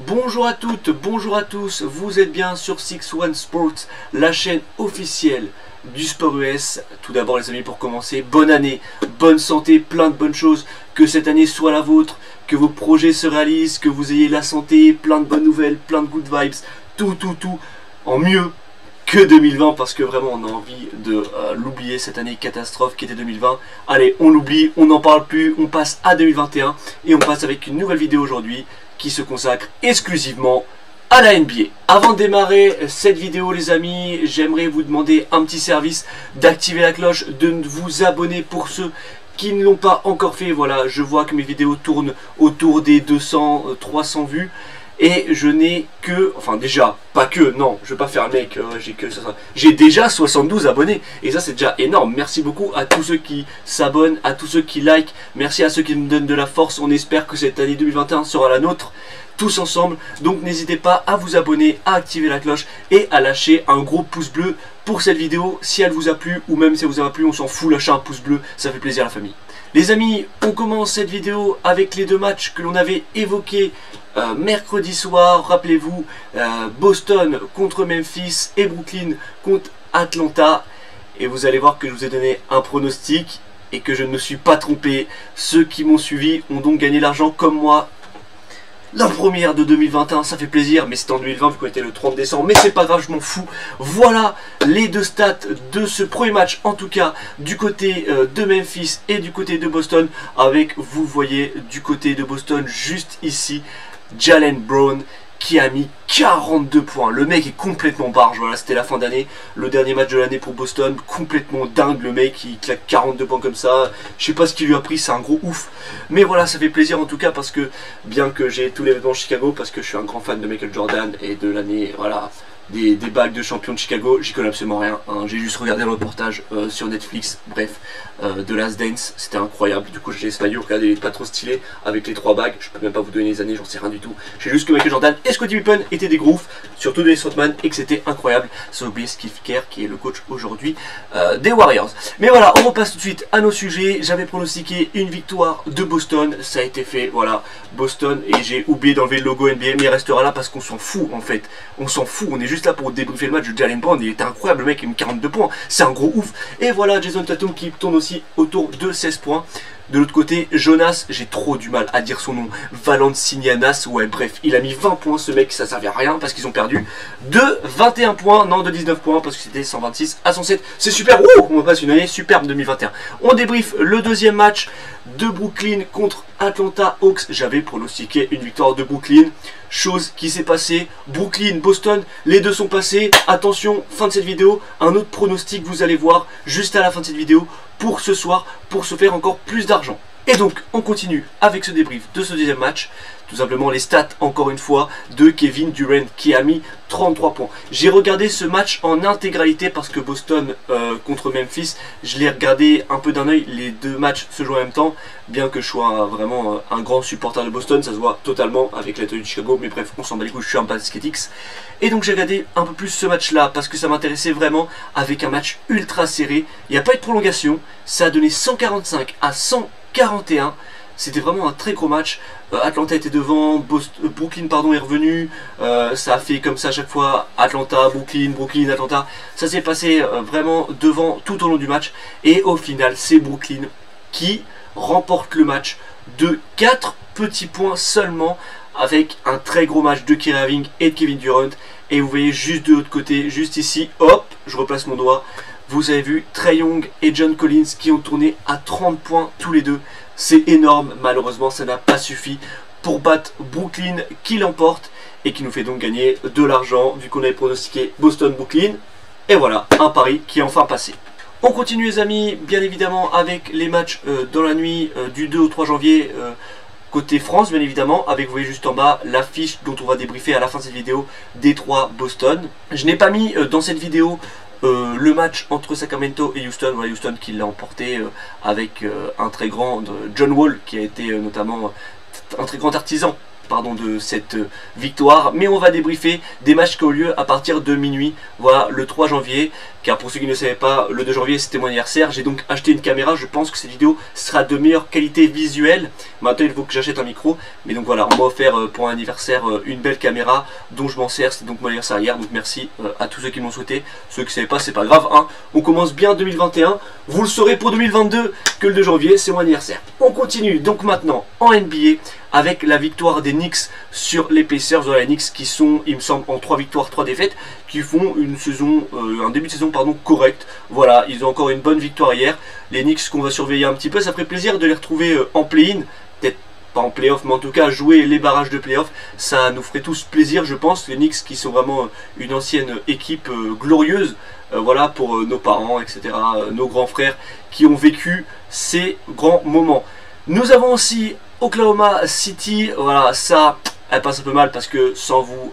Bonjour à toutes, bonjour à tous, vous êtes bien sur 61 Sports, la chaîne officielle du sport US. Tout d'abord les amis, pour commencer, bonne année, bonne santé, plein de bonnes choses, que cette année soit la vôtre, que vos projets se réalisent, que vous ayez la santé, plein de bonnes nouvelles, plein de good vibes, tout en mieux que 2020, parce que vraiment on a envie de l'oublier, cette année catastrophe qui était 2020. Allez, on l'oublie, on n'en parle plus, on passe à 2021 et on passe avec une nouvelle vidéo aujourd'hui qui se consacre exclusivement à la NBA. Avant de démarrer cette vidéo les amis, j'aimerais vous demander un petit service, d'activer la cloche, de vous abonner pour ceux qui ne l'ont pas encore fait. Voilà, je vois que mes vidéos tournent autour des 200-300 vues. Et je n'ai que, enfin déjà, pas que, non, je vais pas faire le mec, j'ai déjà 72 abonnés. Et ça c'est déjà énorme. Merci beaucoup à tous ceux qui s'abonnent, à tous ceux qui like. Merci à ceux qui nous donnent de la force. On espère que cette année 2021 sera la nôtre, tous ensemble. Donc n'hésitez pas à vous abonner, à activer la cloche et à lâcher un gros pouce bleu pour cette vidéo. Si elle vous a plu, ou même si elle vous a pas plu, on s'en fout, lâchez un pouce bleu, ça fait plaisir à la famille. Les amis, on commence cette vidéo avec les deux matchs que l'on avait évoqués mercredi soir. Rappelez-vous, Boston contre Memphis et Brooklyn contre Atlanta. Et vous allez voir que je vous ai donné un pronostic et que je ne me suis pas trompé. Ceux qui m'ont suivi ont donc gagné l'argent comme moi. La première de 2021, ça fait plaisir, mais c'était en 2020 vu qu'on était le 30 décembre, mais c'est pas grave, je m'en fous. Voilà les deux stats de ce premier match, en tout cas du côté de Memphis et du côté de Boston, avec, vous voyez, du côté de Boston, juste ici, Jaylen Brown qui a mis 42 points. Le mec est complètement barge. Voilà, c'était la fin d'année, le dernier match de l'année pour Boston, complètement dingue. Le mec il claque 42 points comme ça. Je sais pas ce qu'il lui a pris, c'est un gros ouf. Mais voilà, ça fait plaisir en tout cas, parce que bien que j'ai tous les vêtements Chicago, parce que je suis un grand fan de Michael Jordan et de l'année, voilà, des bagues de champion de Chicago, j'y connais absolument rien, hein. J'ai juste regardé le reportage sur Netflix, bref, de Last Dance, c'était incroyable. Du coup j'ai ce maillot, regardez, il est pas trop stylé, avec les trois bagues, je peux même pas vous donner les années, j'en sais rien du tout. J'ai juste que Michael Jordan et Scottie Pippen étaient des groupes, surtout Dennis Rodman, et que c'était incroyable, sans oublier Steve Kerr qui est le coach aujourd'hui des Warriors. Mais voilà, on repasse tout de suite à nos sujets. J'avais pronostiqué une victoire de Boston, ça a été fait, voilà, Boston, et j'ai oublié d'enlever le logo NBA, mais il restera là parce qu'on s'en fout en fait, on s'en fout, on est juste là pour débriefer le match de Jaylen Brown. Il était incroyable, le mec il a mis 42 points, c'est un gros ouf. Et voilà Jason Tatum qui tourne aussi autour de 16 points. De l'autre côté, Jonas, j'ai trop du mal à dire son nom, Valanciunas, ouais bref, il a mis 20 points ce mec, ça servait à rien parce qu'ils ont perdu de 21 points, non de 19 points parce que c'était 126 à 107, c'est super, on passe une année superbe 2021. On débriefe le deuxième match de Brooklyn contre Atlanta Hawks. J'avais pronostiqué une victoire de Brooklyn, chose qui s'est passée. Brooklyn, Boston, les deux sont passés. Attention, fin de cette vidéo, un autre pronostic, vous allez voir juste à la fin de cette vidéo, pour ce soir, pour se faire encore plus d'argent. Et donc, on continue avec ce débrief de ce deuxième match. Tout simplement les stats, encore une fois, de Kevin Durant qui a mis 33 points. J'ai regardé ce match en intégralité parce que Boston contre Memphis, je l'ai regardé un peu d'un œil. Les deux matchs se jouent en même temps, bien que je sois vraiment un grand supporter de Boston, ça se voit totalement avec la tenue de Chicago, mais bref, on s'en bat les couilles, je suis un basketix. Et donc j'ai regardé un peu plus ce match-là parce que ça m'intéressait vraiment, avec un match ultra serré. Il n'y a pas eu de prolongation, ça a donné 145 à 141. C'était vraiment un très gros match. Atlanta était devant, Brooklyn pardon, est revenu. Ça a fait comme ça à chaque fois, Atlanta, Brooklyn, Brooklyn, Atlanta. Ça s'est passé vraiment devant tout au long du match. Et au final, c'est Brooklyn qui remporte le match de 4 petits points seulement, avec un très gros match de Kyrie Irving et de Kevin Durant. Et vous voyez juste de l'autre côté, juste ici, hop, je replace mon doigt. Vous avez vu Trae Young et John Collins qui ont tourné à 30 points tous les deux. C'est énorme, malheureusement ça n'a pas suffi pour battre Brooklyn qui l'emporte et qui nous fait donc gagner de l'argent vu qu'on avait pronostiqué Boston-Brooklyn. Et voilà, un pari qui est enfin passé. On continue les amis, bien évidemment avec les matchs dans la nuit du 2 au 3 janvier côté France, bien évidemment, avec, vous voyez juste en bas, l'affiche dont on va débriefer à la fin de cette vidéo, Détroit-Boston. Je n'ai pas mis dans cette vidéo le match entre Sacramento et Houston. Voilà, Houston qui l'a emporté avec un très grand John Wall qui a été notamment un très grand artisan de cette victoire, mais on va débriefer des matchs qui ont lieu à partir de minuit, voilà, le 3 janvier, car pour ceux qui ne savaient pas, le 2 janvier c'était mon anniversaire, j'ai donc acheté une caméra, je pense que cette vidéo sera de meilleure qualité visuelle, maintenant il faut que j'achète un micro, mais donc voilà, on m'a offert pour un anniversaire une belle caméra dont je m'en sers, c'est donc mon anniversaire hier, donc merci à tous ceux qui m'ont souhaité, ceux qui ne savaient pas c'est pas grave, hein. On commence bien 2021, vous le saurez pour 2022 que le 2 janvier c'est mon anniversaire. On continue donc maintenant en NBA, avec la victoire des Knicks sur les Pacers. Voilà, les Knicks qui sont, il me semble, en 3 victoires, 3 défaites, qui font une saison, un début de saison correct. Voilà, ils ont encore une bonne victoire hier. Les Knicks qu'on va surveiller un petit peu, ça ferait plaisir de les retrouver en play-in, peut-être pas en play-off, mais en tout cas jouer les barrages de play-off, ça nous ferait tous plaisir, je pense. Les Knicks qui sont vraiment une ancienne équipe glorieuse, voilà, pour nos parents, etc., nos grands frères qui ont vécu ces grands moments. Nous avons aussi Oklahoma City, voilà, ça, elle passe un peu mal parce que sans vous,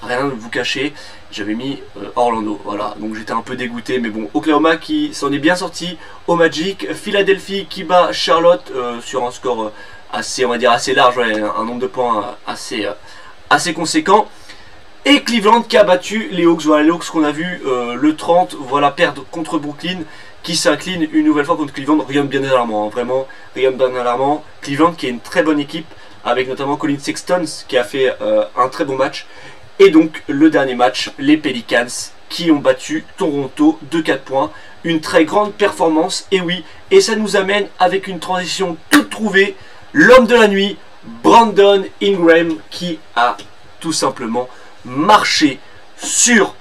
rien vous cacher, j'avais mis Orlando, voilà, donc j'étais un peu dégoûté, mais bon, Oklahoma qui s'en est bien sorti au Magic, Philadelphie qui bat Charlotte sur un score assez, on va dire, assez large, ouais, un nombre de points assez conséquent, et Cleveland qui a battu les Hawks, voilà, les Hawks qu'on a vu le 30, voilà, perdre contre Brooklyn, qui s'incline une nouvelle fois contre Cleveland, rien de bien alarmant, hein, vraiment, rien de bien alarmant. Cleveland qui est une très bonne équipe, avec notamment Colin Sexton qui a fait un très bon match. Et donc le dernier match, les Pelicans qui ont battu Toronto de 4 points. Une très grande performance, et oui, et ça nous amène avec une transition toute trouvée, l'homme de la nuit, Brandon Ingram, qui a tout simplement marché sur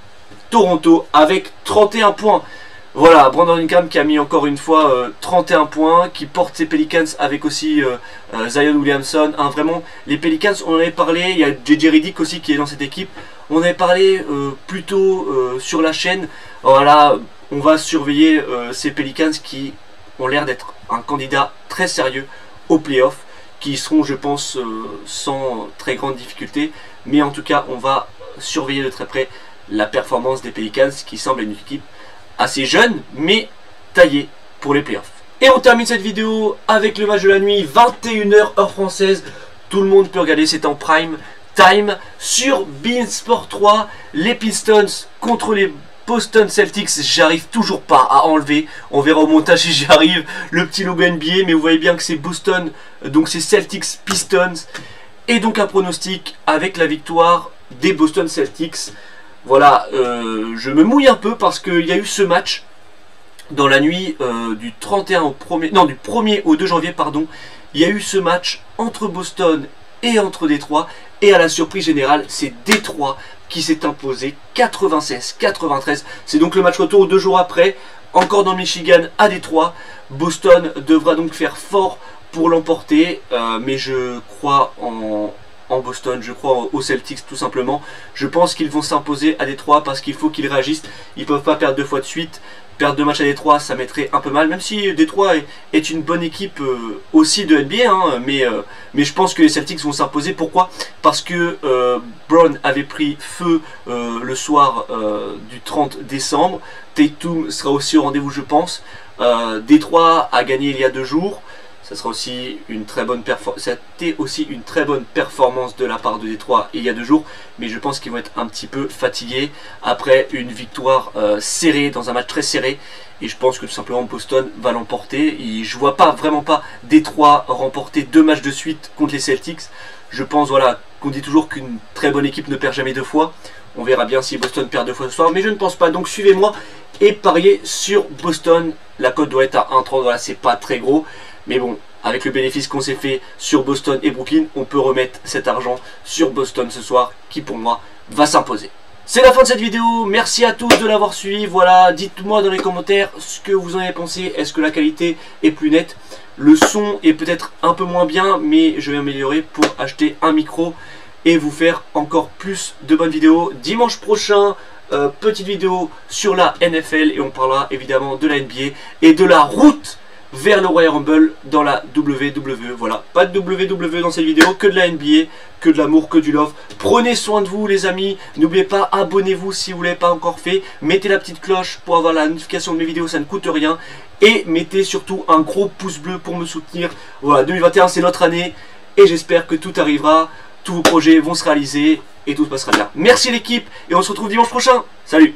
Toronto avec 31 points. Voilà, Brandon Ingram qui a mis encore une fois 31 points, qui porte ses Pelicans avec aussi Zion Williamson. Hein, vraiment, les Pelicans, on en avait parlé, il y a JJ Redick aussi qui est dans cette équipe. On avait parlé plus tôt sur la chaîne. Voilà, on va surveiller ces Pelicans qui ont l'air d'être un candidat très sérieux aux playoffs, qui seront, je pense, sans très grande difficulté. Mais en tout cas, on va surveiller de très près la performance des Pelicans, qui semble une équipe assez jeune, mais taillé pour les playoffs. Et on termine cette vidéo avec le match de la nuit, 21 h heure française. Tout le monde peut regarder, c'est en prime time sur beIN Sport 3. Les Pistons contre les Boston Celtics. J'arrive toujours pas à enlever, on verra au montage si j'y arrive, le petit logo NBA, mais vous voyez bien que c'est Boston, donc c'est Celtics Pistons. Et donc un pronostic avec la victoire des Boston Celtics. Voilà, je me mouille un peu parce qu'il y a eu ce match dans la nuit du 31 au 1er, non, du 1er au 2 janvier, pardon. Il y a eu ce match entre Boston et entre Détroit, et à la surprise générale, c'est Détroit qui s'est imposé 96-93. C'est donc le match retour 2 jours après, encore dans le Michigan à Détroit. Boston devra donc faire fort pour l'emporter, mais je crois en Boston, je crois aux Celtics tout simplement. Je pense qu'ils vont s'imposer à Détroit parce qu'il faut qu'ils réagissent. Ils ne peuvent pas perdre 2 fois de suite. Perdre 2 matchs à Détroit, ça mettrait un peu mal. Même si Détroit est une bonne équipe aussi de NBA, hein, mais je pense que les Celtics vont s'imposer. Pourquoi? Parce que Brown avait pris feu le soir du 30 décembre. Tatum sera aussi au rendez-vous, je pense. Détroit a gagné il y a 2 jours. Ça sera aussi une très bonne performance. C'était aussi une très bonne performance de la part de Détroit il y a 2 jours, mais je pense qu'ils vont être un petit peu fatigués après une victoire serrée dans un match très serré. Et je pense que tout simplement Boston va l'emporter. Je vois pas vraiment pas Détroit remporter 2 matchs de suite contre les Celtics. Je pense, voilà, qu'on dit toujours qu'une très bonne équipe ne perd jamais 2 fois. On verra bien si Boston perd 2 fois ce soir, mais je ne pense pas. Donc suivez-moi et pariez sur Boston. La cote doit être à 1,30. Voilà, c'est pas très gros. Mais bon, avec le bénéfice qu'on s'est fait sur Boston et Brooklyn, on peut remettre cet argent sur Boston ce soir, qui pour moi va s'imposer. C'est la fin de cette vidéo, merci à tous de l'avoir suivi. Voilà, dites-moi dans les commentaires ce que vous en avez pensé. Est-ce que la qualité est plus nette? Le son est peut-être un peu moins bien, mais je vais améliorer pour acheter un micro et vous faire encore plus de bonnes vidéos. Dimanche prochain, petite vidéo sur la NFL, et on parlera évidemment de la NBA et de la route vers le Royal Rumble dans la WWE. Voilà, pas de WWE dans cette vidéo, que de la NBA, que de l'amour, que du love. Prenez soin de vous les amis, n'oubliez pas, abonnez-vous si vous ne l'avez pas encore fait, mettez la petite cloche pour avoir la notification de mes vidéos, ça ne coûte rien, et mettez surtout un gros pouce bleu pour me soutenir. Voilà, 2021 c'est notre année, et j'espère que tout arrivera, tous vos projets vont se réaliser et tout se passera bien. Merci l'équipe et on se retrouve dimanche prochain. Salut!